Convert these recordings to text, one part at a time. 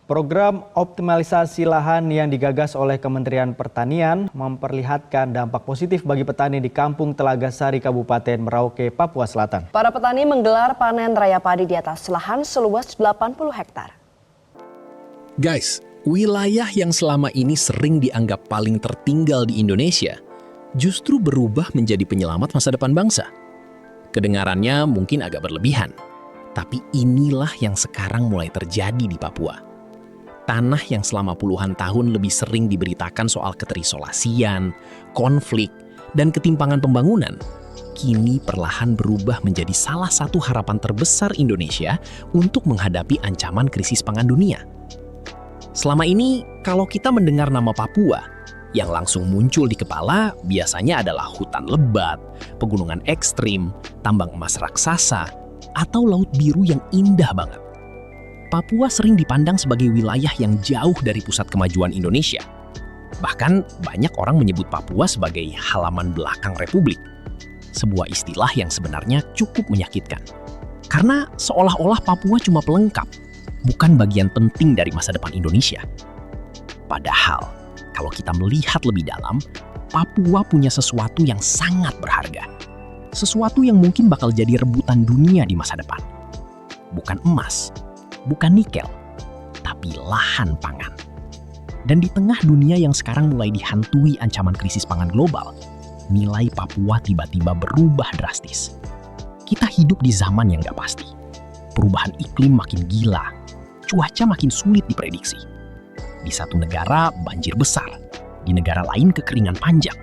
Program optimalisasi lahan yang digagas oleh Kementerian Pertanian memperlihatkan dampak positif bagi petani di Kampung Telaga Sari, Kabupaten Merauke, Papua Selatan. Para petani menggelar panen raya padi di atas lahan seluas 80 hektar. Guys, wilayah yang selama ini sering dianggap paling tertinggal di Indonesia justru berubah menjadi penyelamat masa depan bangsa. Kedengarannya mungkin agak berlebihan, tapi inilah yang sekarang mulai terjadi di Papua. Tanah yang selama puluhan tahun lebih sering diberitakan soal keterisolasian, konflik, dan ketimpangan pembangunan, kini perlahan berubah menjadi salah satu harapan terbesar Indonesia untuk menghadapi ancaman krisis pangan dunia. Selama ini, kalau kita mendengar nama Papua, yang langsung muncul di kepala biasanya adalah hutan lebat, pegunungan ekstrim, tambang emas raksasa, atau laut biru yang indah banget. Papua sering dipandang sebagai wilayah yang jauh dari pusat kemajuan Indonesia. Bahkan banyak orang menyebut Papua sebagai halaman belakang Republik. Sebuah istilah yang sebenarnya cukup menyakitkan. Karena seolah-olah Papua cuma pelengkap, bukan bagian penting dari masa depan Indonesia. Padahal, kalau kita melihat lebih dalam, Papua punya sesuatu yang sangat berharga. Sesuatu yang mungkin bakal jadi rebutan dunia di masa depan. Bukan emas, bukan nikel, tapi lahan pangan. Dan di tengah dunia yang sekarang mulai dihantui ancaman krisis pangan global, nilai Papua tiba-tiba berubah drastis. Kita hidup di zaman yang gak pasti. Perubahan iklim makin gila, cuaca makin sulit diprediksi. Di satu negara banjir besar, di negara lain kekeringan panjang.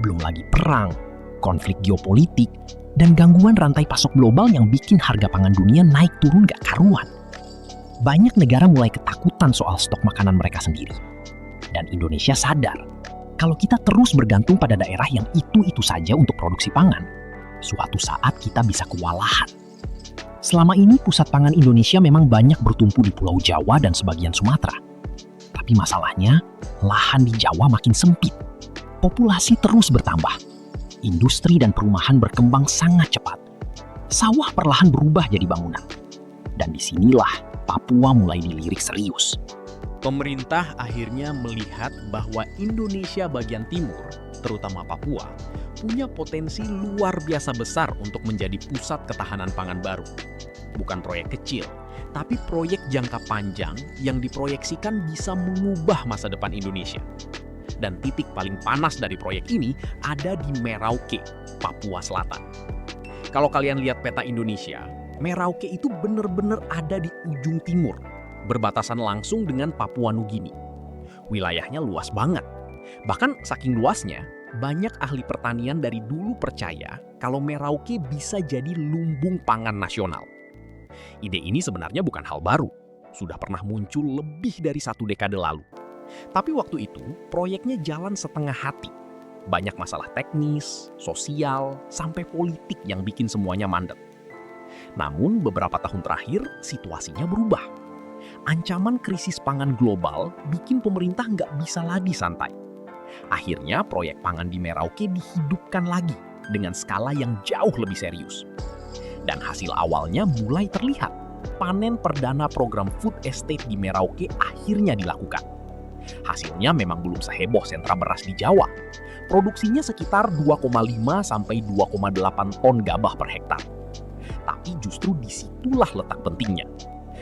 Belum lagi perang, konflik geopolitik, dan gangguan rantai pasok global yang bikin harga pangan dunia naik turun gak karuan. Banyak negara mulai ketakutan soal stok makanan mereka sendiri. Dan Indonesia sadar, kalau kita terus bergantung pada daerah yang itu-itu saja untuk produksi pangan, suatu saat kita bisa kewalahan. Selama ini pusat pangan Indonesia memang banyak bertumpu di Pulau Jawa dan sebagian Sumatera. Tapi masalahnya, lahan di Jawa makin sempit. Populasi terus bertambah. Industri dan perumahan berkembang sangat cepat. Sawah perlahan berubah jadi bangunan. Dan disinilah Papua mulai dilirik serius. Pemerintah akhirnya melihat bahwa Indonesia bagian timur, terutama Papua, punya potensi luar biasa besar untuk menjadi pusat ketahanan pangan baru. Bukan proyek kecil, tapi proyek jangka panjang yang diproyeksikan bisa mengubah masa depan Indonesia. Dan titik paling panas dari proyek ini ada di Merauke, Papua Selatan. Kalau kalian lihat peta Indonesia, Merauke itu benar-benar ada di ujung timur, berbatasan langsung dengan Papua Nugini. Wilayahnya luas banget. Bahkan saking luasnya, banyak ahli pertanian dari dulu percaya kalau Merauke bisa jadi lumbung pangan nasional. Ide ini sebenarnya bukan hal baru, sudah pernah muncul lebih dari 1 dekade lalu. Tapi waktu itu, proyeknya jalan setengah hati. Banyak masalah teknis, sosial, sampai politik yang bikin semuanya mandek. Namun beberapa tahun terakhir situasinya berubah. Ancaman krisis pangan global bikin pemerintah nggak bisa lagi santai. Akhirnya proyek pangan di Merauke dihidupkan lagi dengan skala yang jauh lebih serius. Dan hasil awalnya mulai terlihat. Panen perdana program food estate di Merauke akhirnya dilakukan. Hasilnya memang belum seheboh sentra beras di Jawa. Produksinya sekitar 2,5 sampai 2,8 ton gabah per hektar. Tapi justru disitulah letak pentingnya.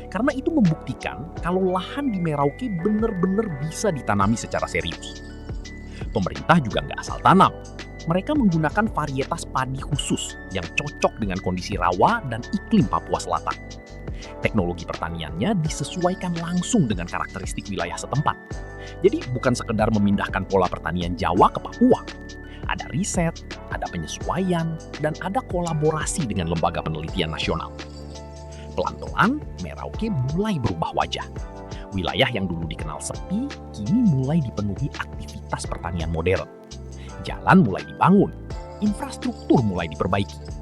Karena itu membuktikan kalau lahan di Merauke benar-benar bisa ditanami secara serius. Pemerintah juga nggak asal tanam. Mereka menggunakan varietas padi khusus yang cocok dengan kondisi rawa dan iklim Papua Selatan. Teknologi pertaniannya disesuaikan langsung dengan karakteristik wilayah setempat. Jadi bukan sekedar memindahkan pola pertanian Jawa ke Papua. Ada riset, ada penyesuaian, dan ada kolaborasi dengan lembaga penelitian nasional. Pelan-pelan, Merauke mulai berubah wajah. Wilayah yang dulu dikenal sepi, kini mulai dipenuhi aktivitas pertanian modern. Jalan mulai dibangun, infrastruktur mulai diperbaiki.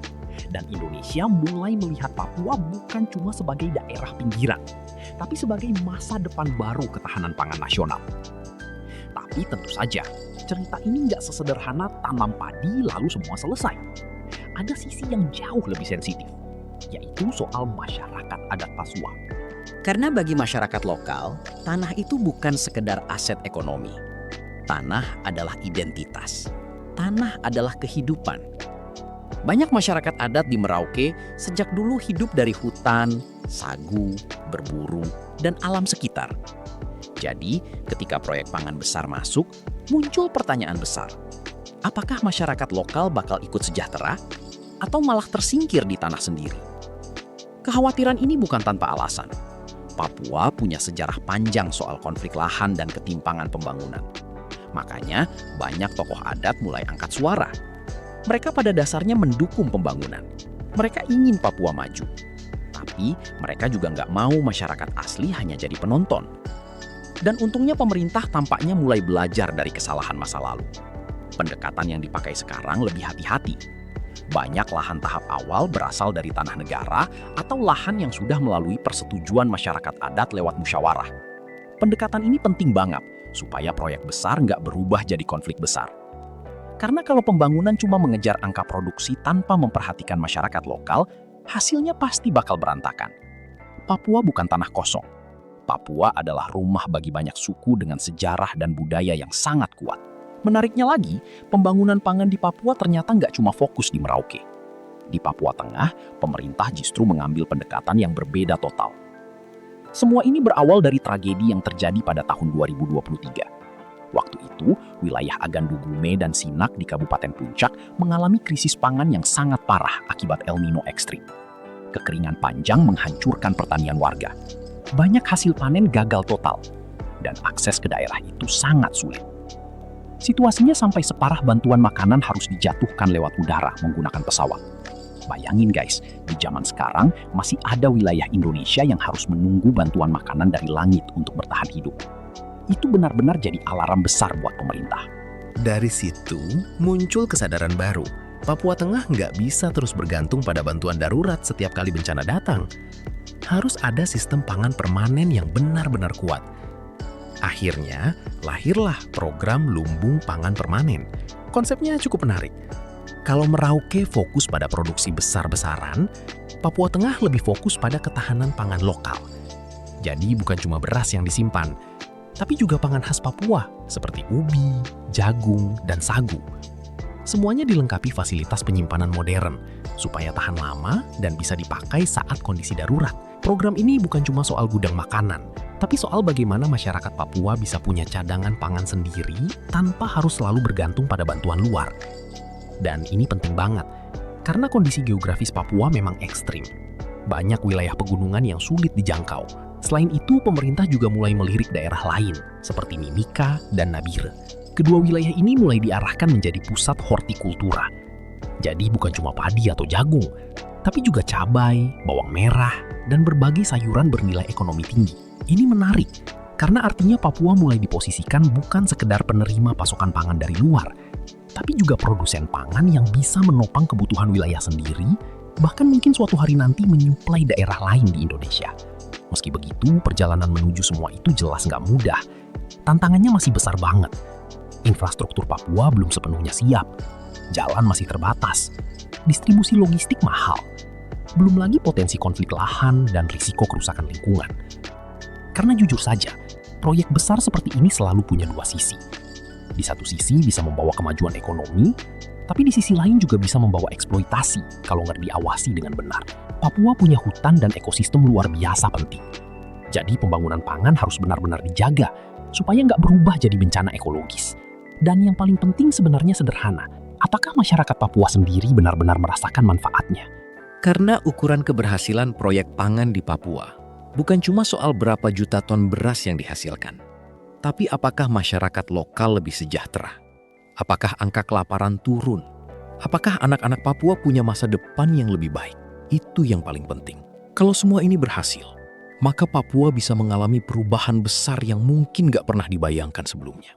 Dan Indonesia mulai melihat Papua bukan cuma sebagai daerah pinggiran, tapi sebagai masa depan baru ketahanan pangan nasional. Tapi tentu saja, cerita ini nggak sesederhana tanam padi lalu semua selesai. Ada sisi yang jauh lebih sensitif, yaitu soal masyarakat adat Pasua. Karena bagi masyarakat lokal, tanah itu bukan sekedar aset ekonomi. Tanah adalah identitas. Tanah adalah kehidupan. Banyak masyarakat adat di Merauke sejak dulu hidup dari hutan, sagu, berburu, dan alam sekitar. Jadi, ketika proyek pangan besar masuk, muncul pertanyaan besar. Apakah masyarakat lokal bakal ikut sejahtera atau malah tersingkir di tanah sendiri? Kekhawatiran ini bukan tanpa alasan. Papua punya sejarah panjang soal konflik lahan dan ketimpangan pembangunan. Makanya, banyak tokoh adat mulai angkat suara. Mereka pada dasarnya mendukung pembangunan. Mereka ingin Papua maju. Tapi, mereka juga nggak mau masyarakat asli hanya jadi penonton. Dan untungnya pemerintah tampaknya mulai belajar dari kesalahan masa lalu. Pendekatan yang dipakai sekarang lebih hati-hati. Banyak lahan tahap awal berasal dari tanah negara atau lahan yang sudah melalui persetujuan masyarakat adat lewat musyawarah. Pendekatan ini penting banget supaya proyek besar nggak berubah jadi konflik besar. Karena kalau pembangunan cuma mengejar angka produksi tanpa memperhatikan masyarakat lokal, hasilnya pasti bakal berantakan. Papua bukan tanah kosong. Papua adalah rumah bagi banyak suku dengan sejarah dan budaya yang sangat kuat. Menariknya lagi, pembangunan pangan di Papua ternyata nggak cuma fokus di Merauke. Di Papua Tengah, pemerintah justru mengambil pendekatan yang berbeda total. Semua ini berawal dari tragedi yang terjadi pada tahun 2023. Waktu itu, wilayah Agandu Gume dan Sinak di Kabupaten Puncak mengalami krisis pangan yang sangat parah akibat El Nino ekstrim. Kekeringan panjang menghancurkan pertanian warga. Banyak hasil panen gagal total, dan akses ke daerah itu sangat sulit. Situasinya sampai separah bantuan makanan harus dijatuhkan lewat udara menggunakan pesawat. Bayangin guys, di zaman sekarang masih ada wilayah Indonesia yang harus menunggu bantuan makanan dari langit untuk bertahan hidup. Itu benar-benar jadi alarm besar buat pemerintah. Dari situ muncul kesadaran baru. Papua Tengah nggak bisa terus bergantung pada bantuan darurat setiap kali bencana datang. Harus ada sistem pangan permanen yang benar-benar kuat. Akhirnya, lahirlah program Lumbung Pangan Permanen. Konsepnya cukup menarik. Kalau Merauke fokus pada produksi besar-besaran, Papua Tengah lebih fokus pada ketahanan pangan lokal. Jadi bukan cuma beras yang disimpan, tapi juga pangan khas Papua seperti ubi, jagung, dan sagu. Semuanya dilengkapi fasilitas penyimpanan modern supaya tahan lama dan bisa dipakai saat kondisi darurat. Program ini bukan cuma soal gudang makanan, tapi soal bagaimana masyarakat Papua bisa punya cadangan pangan sendiri tanpa harus selalu bergantung pada bantuan luar. Dan ini penting banget, karena kondisi geografis Papua memang ekstrim. Banyak wilayah pegunungan yang sulit dijangkau. Selain itu, pemerintah juga mulai melirik daerah lain, seperti Mimika dan Nabire. Kedua wilayah ini mulai diarahkan menjadi pusat hortikultura. Jadi bukan cuma padi atau jagung, tapi juga cabai, bawang merah, dan berbagai sayuran bernilai ekonomi tinggi. Ini menarik, karena artinya Papua mulai diposisikan bukan sekedar penerima pasokan pangan dari luar, tapi juga produsen pangan yang bisa menopang kebutuhan wilayah sendiri, bahkan mungkin suatu hari nanti menyuplai daerah lain di Indonesia. Meski begitu, perjalanan menuju semua itu jelas nggak mudah. Tantangannya masih besar banget. Infrastruktur Papua belum sepenuhnya siap. Jalan masih terbatas. Distribusi logistik mahal. Belum lagi potensi konflik lahan dan risiko kerusakan lingkungan. Karena jujur saja, proyek besar seperti ini selalu punya dua sisi. Di satu sisi bisa membawa kemajuan ekonomi, tapi di sisi lain juga bisa membawa eksploitasi kalau nggak diawasi dengan benar. Papua punya hutan dan ekosistem luar biasa penting. Jadi pembangunan pangan harus benar-benar dijaga, supaya nggak berubah jadi bencana ekologis. Dan yang paling penting sebenarnya sederhana, apakah masyarakat Papua sendiri benar-benar merasakan manfaatnya? Karena ukuran keberhasilan proyek pangan di Papua bukan cuma soal berapa juta ton beras yang dihasilkan, tapi apakah masyarakat lokal lebih sejahtera? Apakah angka kelaparan turun? Apakah anak-anak Papua punya masa depan yang lebih baik? Itu yang paling penting. Kalau semua ini berhasil, maka Papua bisa mengalami perubahan besar yang mungkin gak pernah dibayangkan sebelumnya.